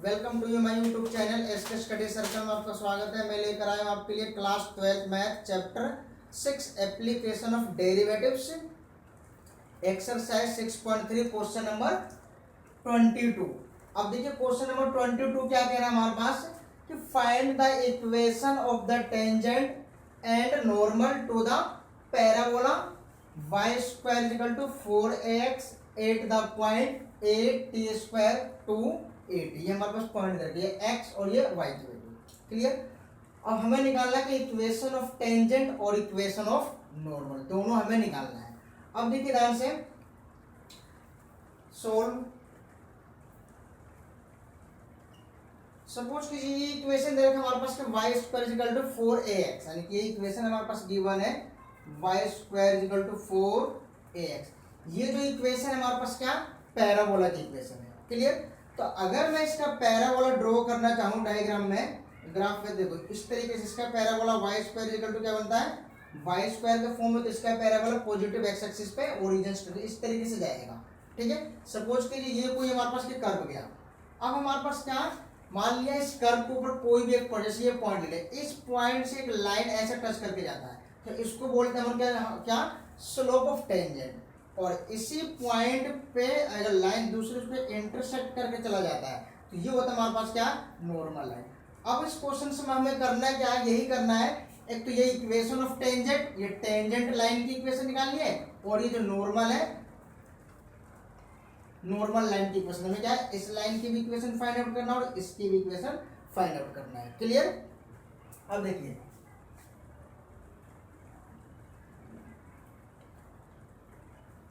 Welcome to you my YouTube channel SK study circle में आपका स्वागत है। मैं लेकर आया हूँ आपके लिए class 12 math chapter 6 application of derivatives exercise 6.3 question number 22। अब देखिए क्वेश्चन नंबर 22 क्या कह रहा है हमारे पास कि find the equation of the tangent and normal to the parabola y square equal to 4ax at the point a t square to 8। ये हमारे पास पॉइंट दे दिया x और ये y की वैल्यू। क्लियर। अब हमें निकालना है कि इक्वेशन ऑफ टेंजेंट और इक्वेशन ऑफ नॉर्मल दोनों हमें निकालना है। अब देखिए ध्यान से सोल्व। सपोज कीजिए ये इक्वेशन दे रखा है हमारे पास कि y square equal to 4ax, यानी कि ये इक्वेशन हमारे पास गिवन है y square equal to 4ax। ये जो इक्वेशन है हमारे पास क्या पैराबोला की इक्वेशन है। क्लियर। तो अगर मैं इसका पैराबोला ड्रॉ करना चाहूँ डायग्राम में, ग्राफ में देखो इस तरीके से इसका parabola y square equal to क्या बनता है y स्क्वायर के फॉर्म में, तो इसका पैराबोला पॉजिटिव एक्स एक्सिस पे ओरिजिन इस तरीके से जाएगा। ठीक है। सपोज कीजिए ये कोई हमारे पास कर्व गया। अब हमारे पास क्या मान लिया इस कर्व के ऊपर कोई भी एक पॉइंट, जैसे ये पॉइंट ले, इस पॉइंट से एक लाइन ऐसे टच करके जाता है, तो इसको बोलते हैं हम क्या स्लोप ऑफ टेंजेंट। और इसी पॉइंट पे अगर लाइन दूसरे पे इंटरसेक्ट करके चला जाता है तो ये होता है हमारे पास क्या नॉर्मल लाइन। अब इस क्वेश्चन से हमें करना है क्या, यही करना है। एक तो ये इक्वेशन ऑफ टेंजेंट, ये टेंजेंट लाइन की इक्वेशन निकालनी है, और ये जो नॉर्मल है नॉर्मल लाइन की इक्वेशन हमें क्या है इस लाइन की भी इक्वेशन फाइंड आउट करना और इसकी भी इक्वेशन फाइंड आउट करना है। क्लियर। अब देखिए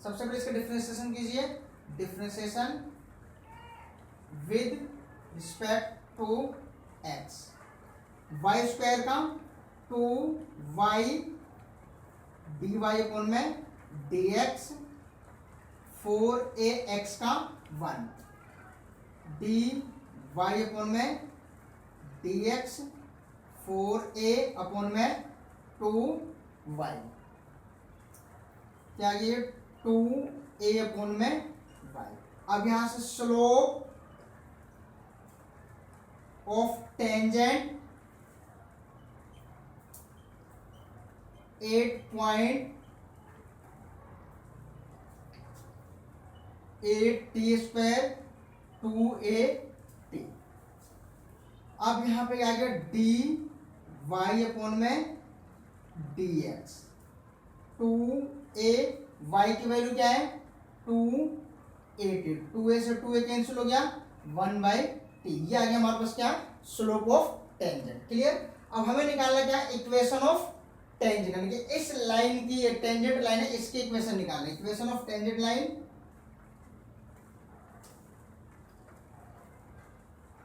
सबसे पहले इसका डिफरेंशिएशन कीजिए। Differentiation with respect to x, y square का 2y dy अपॉन में dx, 4ax का 1 dy अपॉन में dx, 4a अपॉन में 2y, क्या ये 2a अपॉन में y। अब यहां से slope of tangent 8.8t square 2at। अब यहां पे आ गया dy अपॉन में dx, 2a y की वैल्यू क्या है 280, 2a से 2a कैंसिल हो गया 1/t। ये आ गया हमारे पास क्या स्लोप ऑफ टेंजेंट। क्लियर। अब हमें निकालना क्या इक्वेशन ऑफ टेंजेंट, यानी कि इस लाइन की ये टेंजेंट लाइन है, इसकी इक्वेशन निकालना। Equation of tangent line,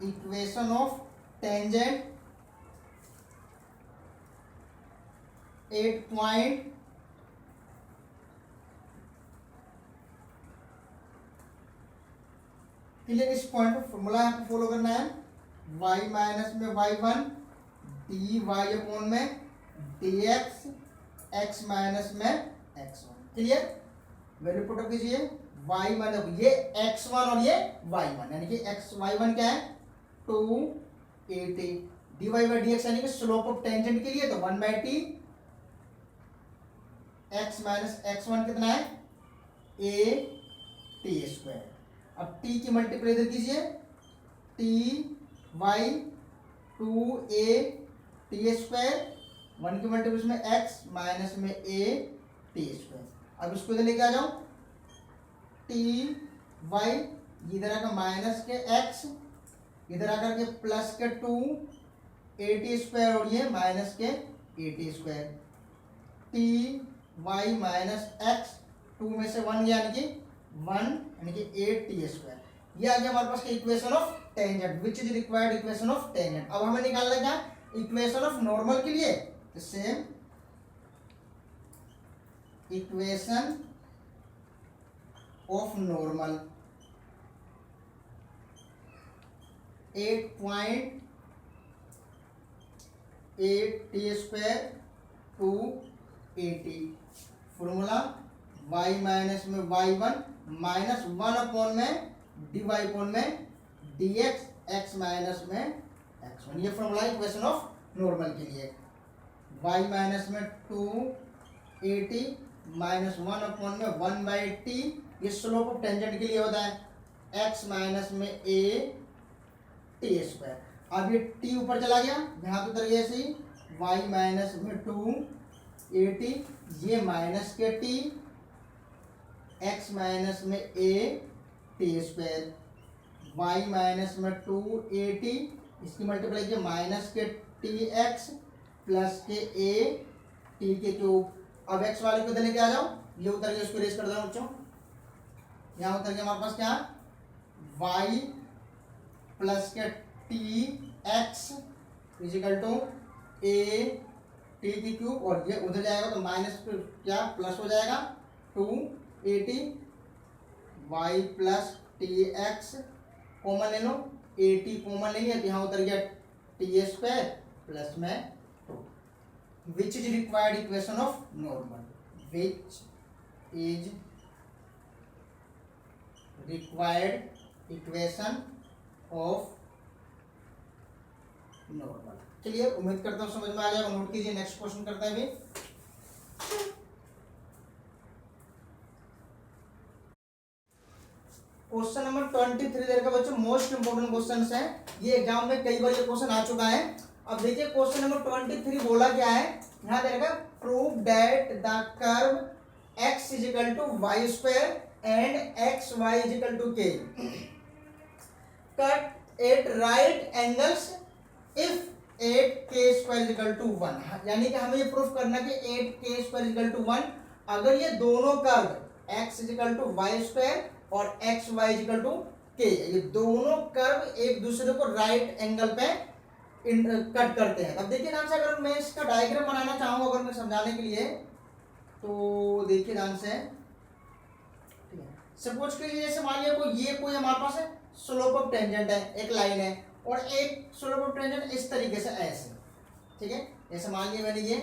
equation of tangent 8. Clear. इस पॉइंट पर फॉर्मूला यहाँ पे फॉलो करना है y माइनस में y1 dy अपॉन में dx, x माइनस में x1। Clear. Value put up कीजिए y माइनस ये x1 और ये y1, यानी कि y1 क्या है 280 dy बाई dx, यानी कि स्लोप ऑफ टेंजेंट के लिए तो 1/t, x माइनस x1 कितना है a t स्क्वायर। अब t की मल्टीप्लाई इधर कीजिए t y 2a t square, 1 की मल्टीप्लाई में x माइनस में a t स्क्वायर। अब इसको इधर लेके आ जाओ t y, इधर आकर माइनस के x, इधर आकर के प्लस के 2 a t स्क्वायर और ये माइनस के a t square, t y minus x, 2 में से 1 गया यानी कि 1, यानी कि 8t स्क्वायर। ये आ गया हमारे पास equation of tangent which is required equation of tangent. अब हमें निकालना क्या इक्वेशन ऑफ नॉर्मल के लिए, तो same equation of normal 8.8t square 280। Formula y minus में y1 माइनस 1 अपॉन में dy अपॉन में dx x माइनस में x1, ये फॉर्मूला है इक्वेशन ऑफ नॉर्मल के लिए। y माइनस में 2at माइनस 1 में 1/t, ये स्लोप ऑफ टेंजेंट के लिए होता है, x माइनस में a t स्क्वायर। अब ये t ऊपर चला गया, यहाँ तो उतर गया ऐसे ही, y माइनस में 2at, ये माइनस के t, x माइनस में a t square, y minus में 2at, इसकी मल्टीप्लाई किया माइनस के tx प्लस के a t के क्यूब। अब x वाले को इधर लेके आ जाओ, ये उतर गया, इसको रेस कर दो बच्चों, यहाँ उतर गया हमारे पास क्या, y प्लस के tx equal to a t की क्यूब, और ये उधर जाएगा तो माइनस क्या प्लस हो जाएगा 2at, y plus tx common ले लो, at कॉमन ले लिया तो यहाँ उतर गया t स्क्वायर प्लस में 2। विच is required equation of normal, which is required equation of normal. चलिए उम्मीद करता हूँ समझ में आ जाएगा, नोट कीजिए, नेक्स्ट क्वेश्चन करते हैं अभी। क्वेश्चन नंबर 23 देखा बच्चों, मोस्ट इंपोर्टेंट क्वेश्चन है ये, एग्जाम में कई बार ये क्वेश्चन आ चुका है। अब देखिए क्वेश्चन नंबर 23 बोला क्या है, यहाँ देखा, prove that the curve x is equal to Y square and X Y equal to K cut at right angles if 8k square is equal to 1। यानी कि हमें ये प्रूफ करना कि 8k स्क्वायर इजिकल टू 1 अगर ये दोनों curve x is equal to Y square और x Y equal to k, ये दोनों कर्व एक दूसरे को राइट एंगल पे कट करते हैं। अब देखिए ध्यान से, अगर मैं इसका डायग्राम बनाना चाहूँ अगर मैं समझाने के लिए, तो देखिए ध्यान से, ठीक है, सपोज कीजिए जैसे मान लिया कोई हमारे पास है स्लोप ऑफ टेंजेंट है, एक लाइन है, और एक स्लोप ऑफ टेंजेंट इस तरीके से ऐसे, ठीक है, जैसे मान लिया मैंने ये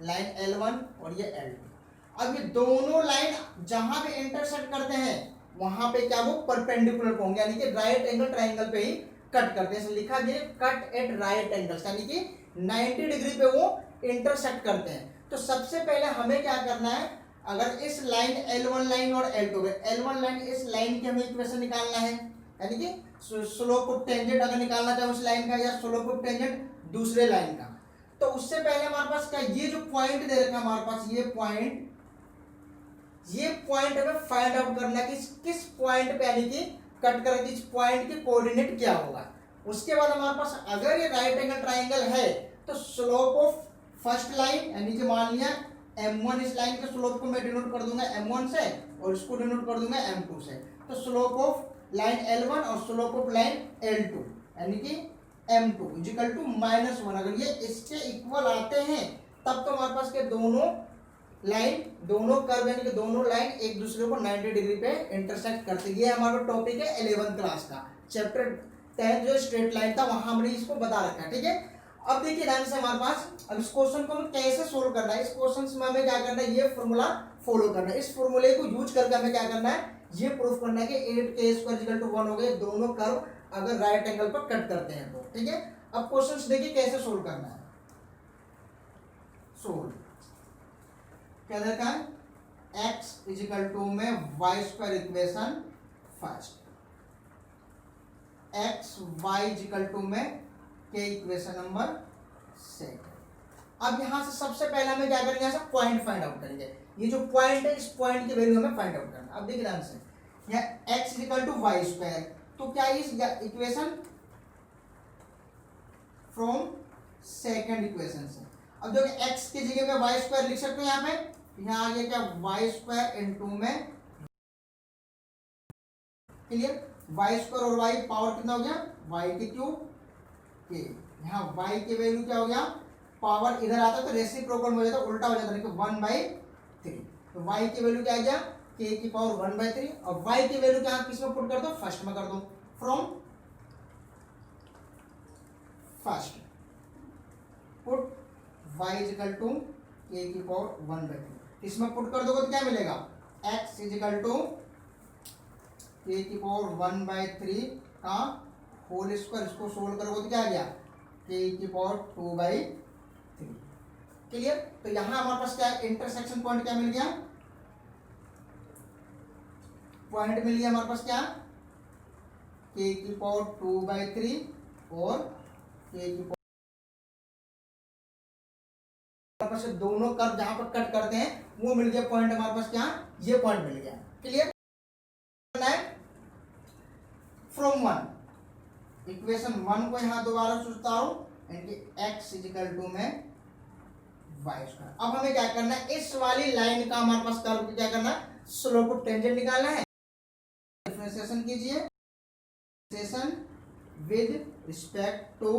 लाइन L1 और ये L2। अब ये दोनों लाइन जहां पे इंटरसेक्ट करते हैं वहां पे क्या वो परपेंडिकुलर होंगे, यानी कि राइट एंगल ट्राइंगल पे ही कट करते हैं, लिखा गया कट एट राइट एंगल्स, यानी कि 90 डिग्री पे वो इंटरसेक्ट करते हैं। तो सबसे पहले हमें क्या करना है, अगर इस लाइन L1 लाइन और L2 L1 लाइन, इस लाइन की हमें इक्वेशन निकालना है, यानी कि स्लोप ऑफ टेंजेंट अगर निकालना चाहे उस लाइन का, या स्लोप ऑफ टेंजेंट दूसरे लाइन का, तो उससे पहले हमारे पास क्या, ये जो पॉइंट दे रखा है हमारे पास, ये पॉइंट हमें फाइंड आउट करना है कि किस पॉइंट पे, यानी कि कट कर इस पॉइंट के कोऑर्डिनेट क्या होगा। उसके बाद हमारे पास अगर ये राइट एंगल ट्राइंगल है तो स्लोप ऑफ फर्स्ट लाइन, यानी कि मान लिया m1, इस लाइन के स्लोप को मैं डिनोट कर दूंगा m1 से और इसको डिनोट कर दूंगा m2 से, तो स्लोप ऑफ लाइन L1 और स्लोप ऑफ लाइन L2 यानी कि m2 इक्वल टू -1, अगर ये इसके इक्वल आते हैं तब तो हमारे पास के दोनों कर्व यानी कि दोनों लाइन एक दूसरे को 90 डिग्री पे इंटरसेक्ट करते हैं। ये हमारा टॉपिक है 11th क्लास का, चैप्टर 10 जो स्ट्रेट लाइन था वहां हमने इसको बता रखा है, ठीक है। अब देखिए ध्यान से हमारे पास, अब इस क्वेश्चन को हमें कैसे सोल्व करना है, इस क्वेश्चन में हमें क्या करना है, ये फॉर्मूला फॉलो करना है। इस फॉर्मूले को यूज करके हमें क्या करना है, ये प्रूफ करना है कि 8k² इक्वल टू 1 हो गए, दोनों कर्व अगर राइट एंगल पर कट करते हैं तो, ठीक है। अब क्वेश्चन देखिए कैसे सोल्व करना है। सोल्व क्या देखा है, x इजिकल टू में y² equation first, x y is equal to में k इक्वेशन नंबर सेकंड। अब यहां से सबसे पहले हमें क्या करेंगे, यहाँ से पॉइंट फाइंड आउट करेंगे, ये जो पॉइंट है इस पॉइंट की वैल्यू हमें फाइंड आउट करना है। अब देखिए ध्यान से, यहाँ x इजिकल टू y², तो क्या इस इक्वेशन फ्रॉम सेकंड इक्वेशन से, अब जो x की जगह पे y² लिख सकते हैं, यहाँ पे यहाँ आ गया क्या y² इनटू में, क्लियर, y² और y पावर कितना हो गया, y की क्यूब के, यहाँ y की वैल्यू क्या हो गया, पावर इधर आता तो रेसिप्रोकल हो जाता, उल्टा हो जाता, 1/3, तो y की वैल्यू क्या आ गया, k की पावर 1/3, और y की वैल्यू क्या किस में पुट कर दो, फर्स्ट में कर दो, from first put y is equal to k की पावर 1/3, इसमें पुट कर दोगे तो क्या मिलेगा, x इजिकल टू k की पावर 1/3 का होल स्क्वायर, इसको सोल्व करोगे तो क्या आ गया के की पावर 2/3। क्लियर। तो यहां हमारे पास क्या है, इंटरसेक्शन पॉइंट क्या मिल गया, पॉइंट मिल गया हमारे पास क्या, के की पावर 2/3 और के की पावर पास दोनों कर्व जहां पर कट करते हैं वो मिल गया पॉइंट हमारे पास क्या, ये पॉइंट मिल गया। क्लियर। फ्रॉम 1 इक्वेशन 1 को यहां दोबारा सोचता हूं x इजिकल टू में वाई स्क्वायर। अब हमें क्या करना है, इस वाली लाइन का हमारे पास कर्व को क्या करना है, स्लोप ऑफ टेंजेंट निकालना है। डिफरेंशिएशन कीजिए, differentiation with respect to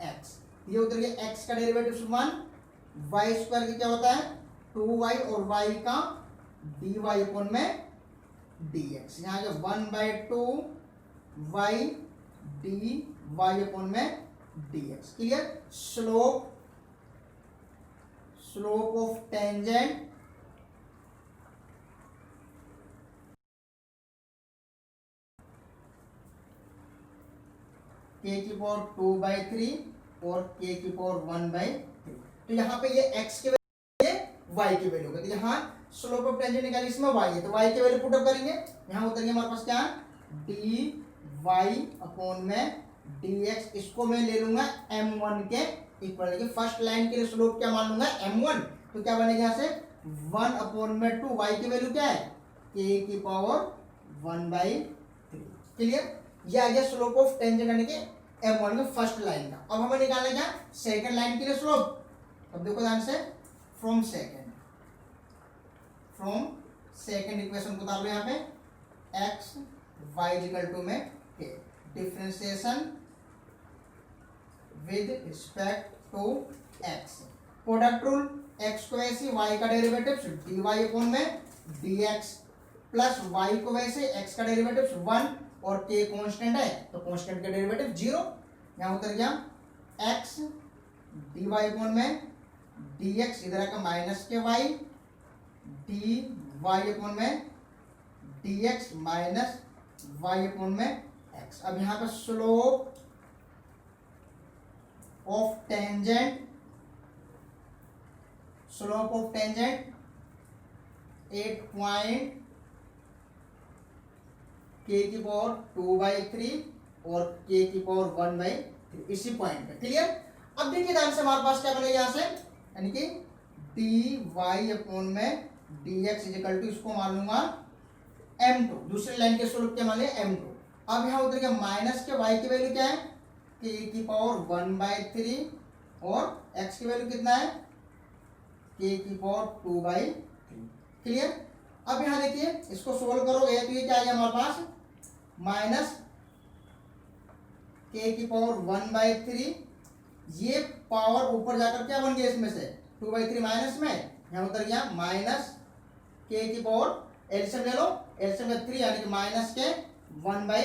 x, ये उधर गया x का डेरिवेटिव 1, वाई स्क्वायर की क्या होता है 2y और y का dy अपॉन में dx, यहाँ जो 1/2y dy अपॉन में dx। Clear. Slope of tangent k की पावर 2/3 और k की पावर 1/3। तो यहाँ पे ये x के वैल्यू, ये y की वैल्यू होगी। तो यहाँ स्लोप ऑफ टेंजेंट निकाली, इसमें y है तो y की वैल्यू पुट अप करेंगे, यहाँ उतर गया हमारे पास क्या dy अपॉन में dx, इसको मैं ले लूंगा m1 के इक्वल, लेकिन फर्स्ट लाइन के लिए स्लोप क्या मान लूंगा m1, तो क्या बनेगा यहाँ से 1 अपॉन में 2, y की वैल्यू क्या है k की पावर 1/3। क्लियर। ये आ गया स्लोप ऑफ टेंजेंट यानी कि m1 में फर्स्ट लाइन का। अब हमें निकालना क्या, सेकंड लाइन के लिए स्लोप। अब देखो ध्यान से, फ्रॉम सेकंड इक्वेशन को उतार लो यहाँ पे, x y इक्वल टू में k, differentiation with respect to x, product rule, x को वैसे y का डेरिवेटिव dy अपॉन में dx प्लस y को वैसे x का डेरिवेटिव 1 और k कांस्टेंट है तो कांस्टेंट का डेरिवेटिव 0, यहाँ उतर गया x dy अपॉन में dx, इधर आकर माइनस के y dy अपॉन में dx माइनस y अपॉन में x। अब यहाँ पर slope of tangent 8 point k की पावर 2/3 और k की पावर 1/3 इसी पॉइंट पे। क्लियर। अब देखिए ध्यान से, हमारे पास क्या बनेगा यहाँ से, यानी कि dy अपॉन में dx इजिकल टू, इसको मान लूंगा m2, दूसरी लाइन के स्लोप क्या मान लिया m2। अब यहाँ उतर गया माइनस के y की वैल्यू क्या है k की पावर 1/3 और x की वैल्यू कितना है k की पावर 2/3। क्लियर। अब यहाँ देखिए, इसको सोल्व करोगे तो ये क्या आ गया हमारे पास, माइनस k की पावर 1/3, ये पावर ऊपर जाकर क्या बन गया, इसमें से 2/3 माइनस में, यहाँ उतर गया माइनस k की पावर, एलसीएम ले लो, एलसीएम में 3 यानी कि माइनस के 1/3 आ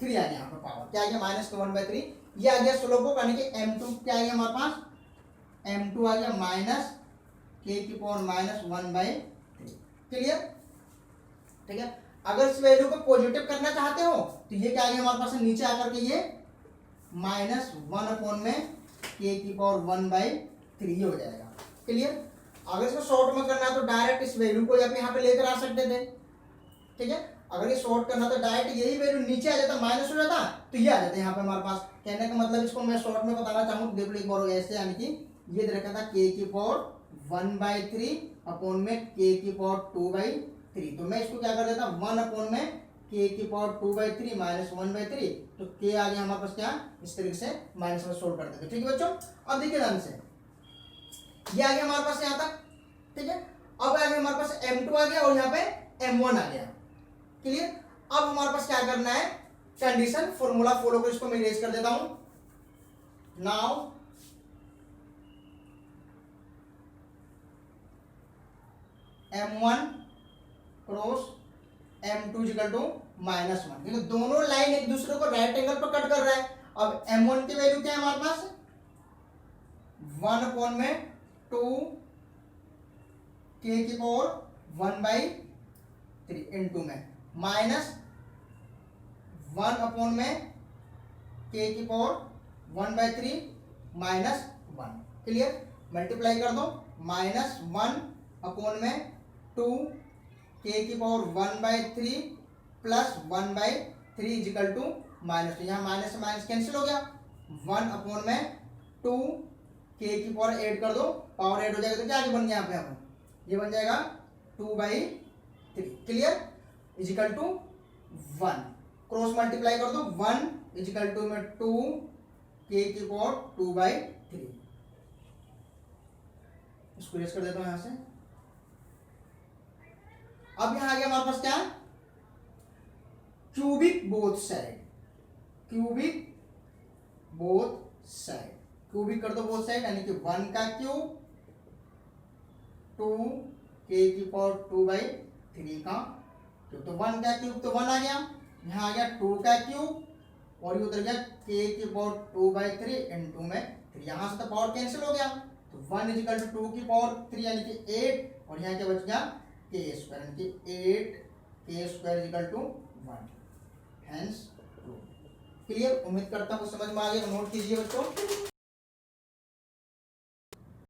गया यहाँ पर पावर, क्या आ गया माइनस के 1/3, ये आ गया स्लोप ऑफ, यानी कि m2 क्या आ गया हमारे पास, m2 आ गया माइनस k की पावर माइनस 1/3। क्लियर। ठीक है। अगर इस वैल्यू को पॉजिटिव करना चाहते हो तो ये क्या आ गया हमारे पास, नीचे आकर के ये माइनस 1 अपॉन में k की पावर 1/3 हो जाएगा। क्लियर। अगर इसको शॉर्ट में करना है तो डायरेक्ट इस वैल्यू को यहाँ पे लेकर आ सकते थे। ठीक है। अगर ये शॉर्ट करना तो डायरेक्ट यही वैल्यू नीचे आ जाता, माइनस हो जाता तो ये आ जाता यहाँ पे हमारे पास। कहने का मतलब, इसको मैं शॉर्ट में बताना चाहूँ तो देख लो ऐसे, यानी कि ये रखा था k की पावर 1/3 अपॉन में k की पावर 2/3, तो मैं इसको क्या कर देता 1 अपॉन में k की पावर 2/3 माइनस 1/3, तो k आ गया हमारे पास क्या, इस तरीके से माइनस में सोल्व कर देते। ठीक है बच्चों। अब देखिए ध्यान से, ये आ गया हमारे पास यहाँ तक। ठीक है। अब आ गया हमारे पास m2 आ गया और यहाँ पे m1 आ गया। क्लियर। अब हमारे पास क्या करना है, कंडीशन फॉर्मूला फॉलो कर, इसको मैं इरेज कर देता हूं। Now m1 cross m2 equal to -1, क्योंकि दोनों लाइन एक दूसरे को राइट एंगल पर कट कर रहा है। अब m1 की वैल्यू क्या है हमारे पास, 1 अपॉन में 2 k की पावर 1/3 इनटू में माइनस 1 अपॉन में के की पावर 1/3 माइनस 1। क्लियर, मल्टीप्लाई कर दो, -1 अपॉन में 2 के की power 1/3 plus 1/3 is equal to minus, यहाँ माइनस से माइनस कैंसिल हो गया, 1 अपॉन में 2 के की पावर ऐड कर दो, पावर ऐड हो जाएगा तो क्या आगे बन गया यहाँ पे हम, ये बन जाएगा 2/3। Clear, is equal to 1, cross multiply कर दो, 1 इजिकल टू में 2 के की पावर 2/3। इसको रेस कर देता हूं यहां से। अब यहां आ गया हमारे पास क्या, cubic both side, cubic both side, cubic कर दो बोथ साइड, यानी कि 1 का क्यूब 2 के की पावर 2/3 का क्यूब, तो 1 का क्यूब तो 1 आ गया, यहाँ आ गया 2 का क्यूब और ये उधर गया के की पावर 2/3 इनटू में 3, यहाँ से तो पावर कैंसिल हो गया, तो 1 इजिकल टू 2 की पावर 3 यानी कि 8 और यहाँ क्या बच गया के स्क्वायर, यानी कि 8 के square is equal to 1, hence. Clear, उम्मीद करता हूँ समझ में आ गया, नोट कीजिए बच्चों।